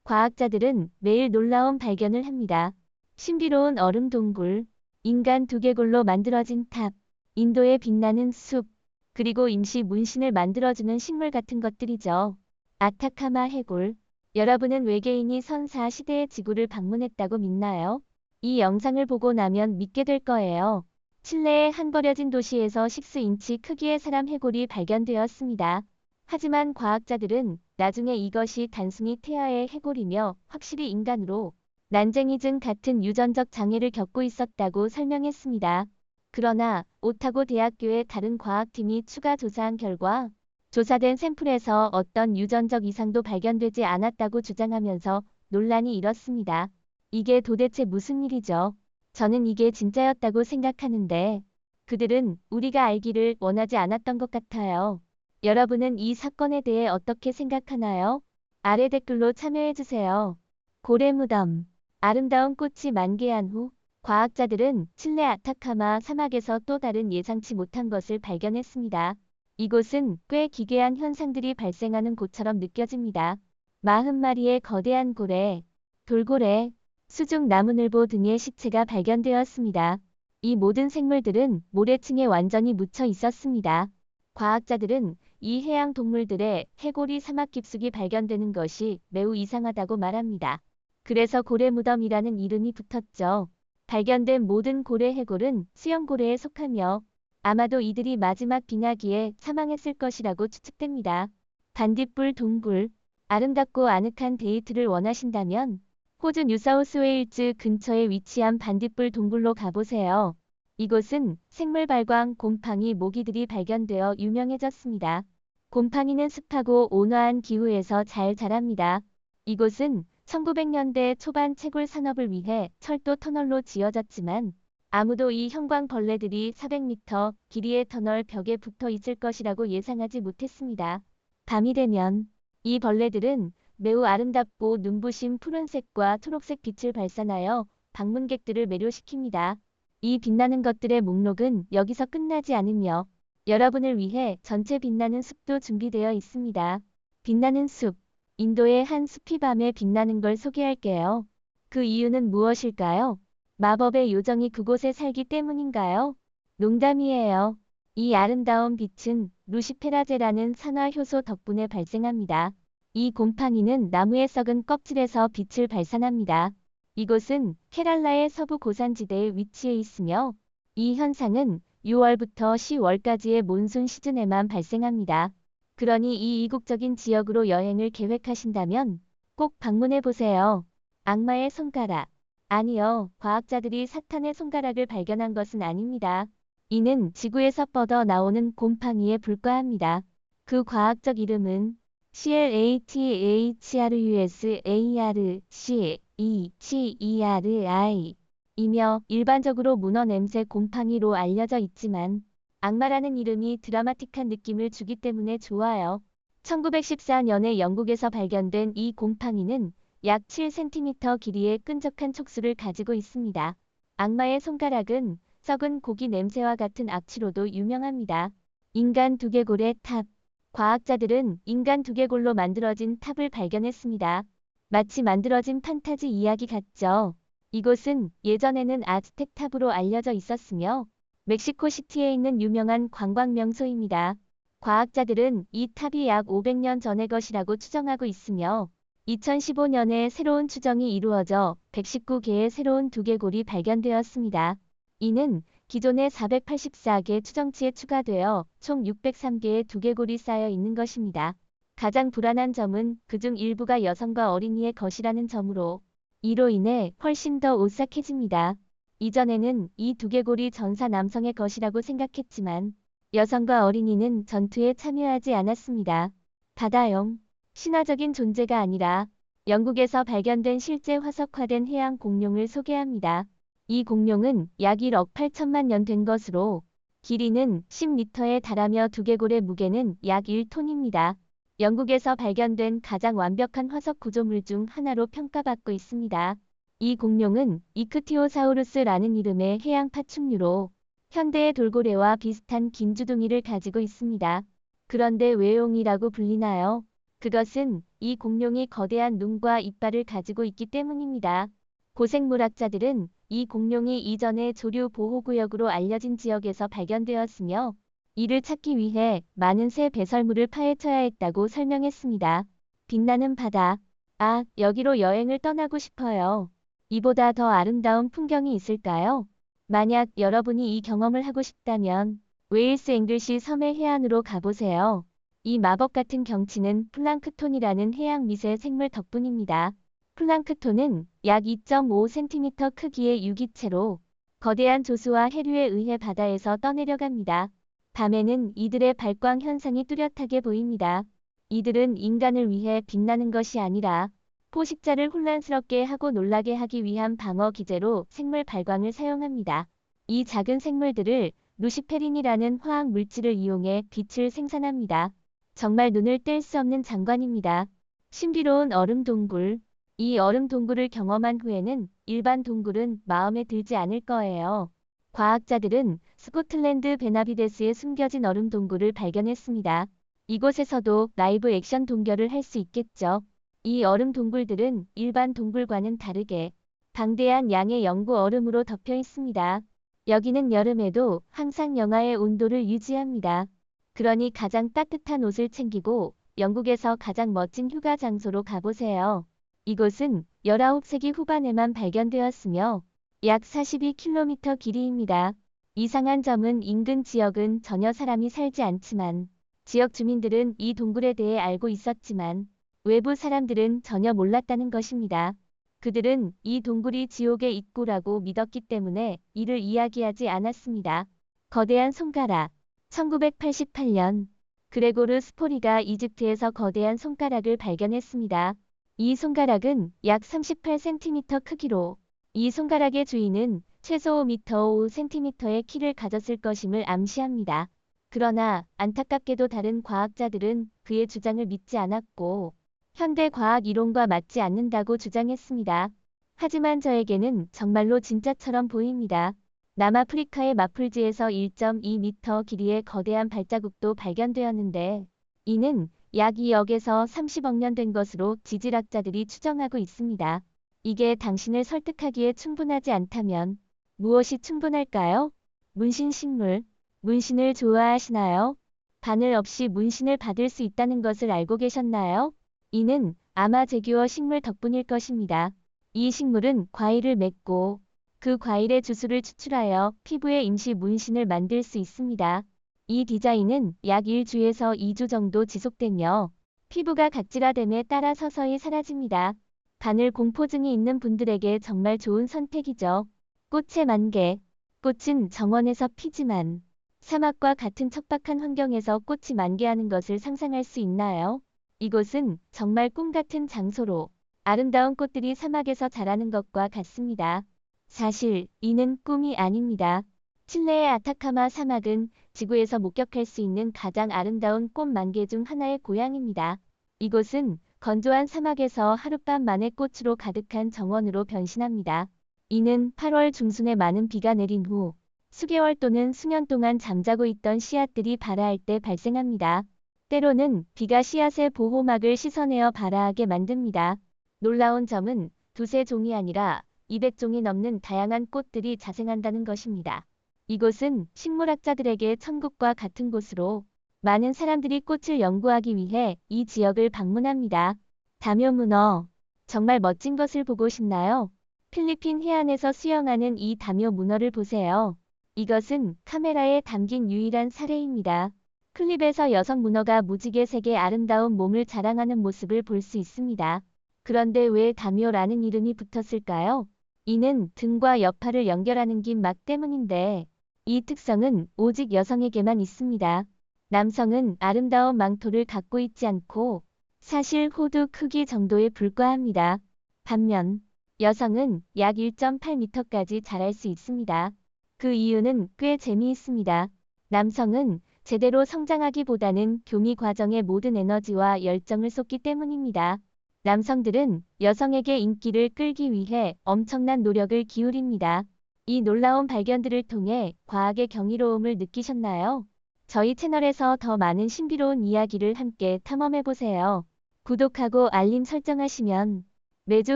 과학자들은 매일 놀라운 발견을 합니다. 신비로운 얼음 동굴, 인간 두개골로 만들어진 탑, 인도의 빛나는 숲, 그리고 임시 문신을 만들어주는 식물 같은 것들이죠. 아타카마 해골. 여러분은 외계인이 선사 시대의 지구를 방문했다고 믿나요? 이 영상을 보고 나면 믿게 될 거예요. 칠레의 한 버려진 도시에서 6인치 크기의 사람 해골이 발견되었습니다. 하지만 과학자들은 나중에 이것이 단순히 태아의 해골이며 확실히 인간으로 난쟁이증 같은 유전적 장애를 겪고 있었다고 설명했습니다. 그러나 오타고 대학교의 다른 과학팀이 추가 조사한 결과 조사된 샘플에서 어떤 유전적 이상도 발견되지 않았다고 주장하면서 논란이 일었습니다. 이게 도대체 무슨 일이죠? 저는 이게 진짜였다고 생각하는데 그들은 우리가 알기를 원하지 않았던 것 같아요. 여러분은 이 사건에 대해 어떻게 생각하나요? 아래 댓글로 참여해주세요. 고래무덤. 아름다운 꽃이 만개한 후 과학자들은 칠레 아타카마 사막에서 또 다른 예상치 못한 것을 발견했습니다. 이곳은 꽤 기괴한 현상들이 발생하는 곳처럼 느껴집니다. 40마리의 거대한 고래, 돌고래, 수중 나무늘보 등의 시체가 발견되었습니다. 이 모든 생물들은 모래층에 완전히 묻혀 있었습니다. 과학자들은 이 해양 동물들의 해골이 사막 깊숙이 발견되는 것이 매우 이상하다고 말합니다. 그래서 고래무덤이라는 이름이 붙었죠. 발견된 모든 고래 해골은 수영고래에 속하며 아마도 이들이 마지막 빙하기에 사망했을 것이라고 추측됩니다. 반딧불 동굴. 아름답고 아늑한 데이트를 원하신다면 호주 뉴사우스웨일즈 근처에 위치한 반딧불 동굴로 가보세요. 이곳은 생물 발광 곰팡이 모기들이 발견되어 유명해졌습니다. 곰팡이는 습하고 온화한 기후에서 잘 자랍니다. 이곳은 1900년대 초반 채굴 산업을 위해 철도 터널로 지어졌지만 아무도 이 형광벌레들이 400m 길이의 터널 벽에 붙어 있을 것이라고 예상하지 못했습니다. 밤이 되면 이 벌레들은 매우 아름답고 눈부신 푸른색과 초록색 빛을 발산하여 방문객들을 매료시킵니다. 이 빛나는 것들의 목록은 여기서 끝나지 않으며 여러분을 위해 전체 빛나는 숲도 준비되어 있습니다. 빛나는 숲. 인도의 한 숲이 밤에 빛나는 걸 소개할게요. 그 이유는 무엇일까요? 마법의 요정이 그곳에 살기 때문인가요? 농담이에요. 이 아름다운 빛은 루시페라제라는 산화 효소 덕분에 발생합니다. 이 곰팡이는 나무의 썩은 껍질에서 빛을 발산합니다. 이곳은 케랄라의 서부 고산지대에 위치해 있으며 이 현상은 6월부터 10월까지의 몬순 시즌에만 발생합니다. 그러니 이 이국적인 지역으로 여행을 계획하신다면 꼭 방문해 보세요. 악마의 손가락. 아니요, 과학자들이 사탄의 손가락을 발견한 것은 아닙니다. 이는 지구에서 뻗어 나오는 곰팡이에 불과합니다. 그 과학적 이름은 CLATHRUSARCECERI 이며 일반적으로 문어 냄새 곰팡이로 알려져 있지만 악마라는 이름이 드라마틱한 느낌을 주기 때문에 좋아요. 1914년에 영국에서 발견된 이 곰팡이는 약 7cm 길이의 끈적한 촉수를 가지고 있습니다. 악마의 손가락은 썩은 고기 냄새와 같은 악취로도 유명합니다. 인간 두개골의 탑. 과학자들은 인간 두개골로 만들어진 탑을 발견했습니다. 마치 만들어진 판타지 이야기 같죠. 이곳은 예전에는 아즈텍 탑으로 알려져 있었으며 멕시코시티에 있는 유명한 관광 명소입니다. 과학자들은 이 탑이 약 500년 전의 것이라고 추정하고 있으며 2015년에 새로운 추정이 이루어져 119개의 새로운 두개골이 발견되었습니다. 이는 기존의 484개 추정치에 추가되어 총 603개의 두개골이 쌓여 있는 것입니다. 가장 불안한 점은 그중 일부가 여성과 어린이의 것이라는 점으로 이로 인해 훨씬 더 오싹해집니다. 이전에는 이 두개골이 전사 남성의 것이라고 생각했지만 여성과 어린이는 전투에 참여하지 않았습니다. 바다용. 신화적인 존재가 아니라 영국에서 발견된 실제 화석화된 해양 공룡을 소개합니다. 이 공룡은 약 1억 8천만 년 된 것으로 길이는 10m에 달하며 두개골의 무게는 약 1톤입니다. 영국에서 발견된 가장 완벽한 화석 구조물 중 하나로 평가받고 있습니다. 이 공룡은 이크티오사우루스라는 이름의 해양 파충류로 현대의 돌고래와 비슷한 긴 주둥이를 가지고 있습니다. 그런데 왜 용이라고 불리나요? 그것은 이 공룡이 거대한 눈과 이빨을 가지고 있기 때문입니다. 고생물학자들은 이 공룡이 이전에 조류 보호구역으로 알려진 지역에서 발견되었으며 이를 찾기 위해 많은 새 배설물을 파헤쳐야 했다고 설명했습니다. 빛나는 바다. 아, 여기로 여행을 떠나고 싶어요. 이보다 더 아름다운 풍경이 있을까요? 만약 여러분이 이 경험을 하고 싶다면 웨일스 앵글시 섬의 해안으로 가보세요. 이 마법 같은 경치는 플랑크톤이라는 해양 미세 생물 덕분입니다. 플랑크톤은 약 2.5cm 크기의 유기체로 거대한 조수와 해류에 의해 바다에서 떠내려갑니다. 밤에는 이들의 발광 현상이 뚜렷하게 보입니다. 이들은 인간을 위해 빛나는 것이 아니라 포식자를 혼란스럽게 하고 놀라게 하기 위한 방어 기제로 생물 발광을 사용합니다. 이 작은 생물들을 루시페린이라는 화학 물질을 이용해 빛을 생산합니다. 정말 눈을 뗄 수 없는 장관입니다. 신비로운 얼음 동굴. 이 얼음 동굴을 경험한 후에는 일반 동굴은 마음에 들지 않을 거예요. 과학자들은 스코틀랜드 베나비데스에 숨겨진 얼음 동굴을 발견했습니다. 이곳에서도 라이브 액션 동결을 할 수 있겠죠. 이 얼음 동굴들은 일반 동굴과는 다르게 방대한 양의 영구 얼음으로 덮여 있습니다. 여기는 여름에도 항상 영하의 온도를 유지합니다. 그러니 가장 따뜻한 옷을 챙기고 영국에서 가장 멋진 휴가 장소로 가보세요. 이곳은 19세기 후반에만 발견되었으며 약 42km 길이입니다. 이상한 점은 인근 지역은 전혀 사람이 살지 않지만 지역 주민들은 이 동굴에 대해 알고 있었지만 외부 사람들은 전혀 몰랐다는 것입니다. 그들은 이 동굴이 지옥의 입구라고 믿었기 때문에 이를 이야기하지 않았습니다. 거대한 손가락. 1988년 그레고르 스포리가 이집트에서 거대한 손가락을 발견했습니다. 이 손가락은 약 38cm 크기로 이 손가락의 주인은 최소 5m 5cm의 키를 가졌을 것임을 암시합니다. 그러나 안타깝게도 다른 과학자들은 그의 주장을 믿지 않았고 현대 과학 이론과 맞지 않는다고 주장했습니다. 하지만 저에게는 정말로 진짜처럼 보입니다. 남아프리카의 마풀지에서 1.2m 길이의 거대한 발자국도 발견되었는데 이는 약 2억에서 30억 년 된 것으로 지질학자들이 추정하고 있습니다. 이게 당신을 설득하기에 충분하지 않다면 무엇이 충분할까요? 문신식물. 문신을 좋아하시나요? 바늘 없이 문신을 받을 수 있다는 것을 알고 계셨나요? 이는 아마 제규어 식물 덕분일 것입니다. 이 식물은 과일을 맺고 그 과일의 주스를 추출하여 피부에 임시 문신을 만들 수 있습니다. 이 디자인은 약 1주에서 2주 정도 지속되며 피부가 각질화됨에 따라 서서히 사라집니다. 바늘 공포증이 있는 분들에게 정말 좋은 선택이죠. 꽃의 만개. 꽃은 정원에서 피지만 사막과 같은 척박한 환경에서 꽃이 만개하는 것을 상상할 수 있나요? 이곳은 정말 꿈 같은 장소로 아름다운 꽃들이 사막에서 자라는 것과 같습니다. 사실 이는 꿈이 아닙니다. 칠레의 아타카마 사막은 지구에서 목격할 수 있는 가장 아름다운 꽃 만개 중 하나의 고향입니다. 이곳은 건조한 사막에서 하룻밤 만에 꽃으로 가득한 정원으로 변신합니다. 이는 8월 중순에 많은 비가 내린 후 수개월 또는 수년 동안 잠자고 있던 씨앗들이 발아할 때 발생합니다. 때로는 비가 씨앗의 보호막을 씻어내어 발아하게 만듭니다. 놀라운 점은 두세 종이 아니라 200종이 넘는 다양한 꽃들이 자생한다는 것입니다. 이곳은 식물학자들에게 천국과 같은 곳으로 많은 사람들이 꽃을 연구하기 위해 이 지역을 방문합니다. 다묘 문어. 정말 멋진 것을 보고 싶나요? 필리핀 해안에서 수영하는 이 다묘 문어를 보세요. 이것은 카메라에 담긴 유일한 사례입니다. 클립에서 여성 문어가 무지개색의 아름다운 몸을 자랑하는 모습을 볼 수 있습니다. 그런데 왜 다묘라는 이름이 붙었을까요? 이는 등과 여파를 연결하는 긴 막 때문인데 이 특성은 오직 여성에게만 있습니다. 남성은 아름다운 망토를 갖고 있지 않고 사실 호두 크기 정도에 불과합니다. 반면 여성은 약 1.8m까지 자랄 수 있습니다. 그 이유는 꽤 재미있습니다. 남성은 제대로 성장하기보다는 교미 과정에 모든 에너지와 열정을 쏟기 때문입니다. 남성들은 여성에게 인기를 끌기 위해 엄청난 노력을 기울입니다. 이 놀라운 발견들을 통해 과학의 경이로움을 느끼셨나요? 저희 채널에서 더 많은 신비로운 이야기를 함께 탐험해보세요. 구독하고 알림 설정하시면 매주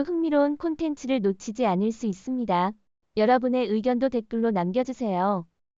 흥미로운 콘텐츠를 놓치지 않을 수 있습니다. 여러분의 의견도 댓글로 남겨주세요.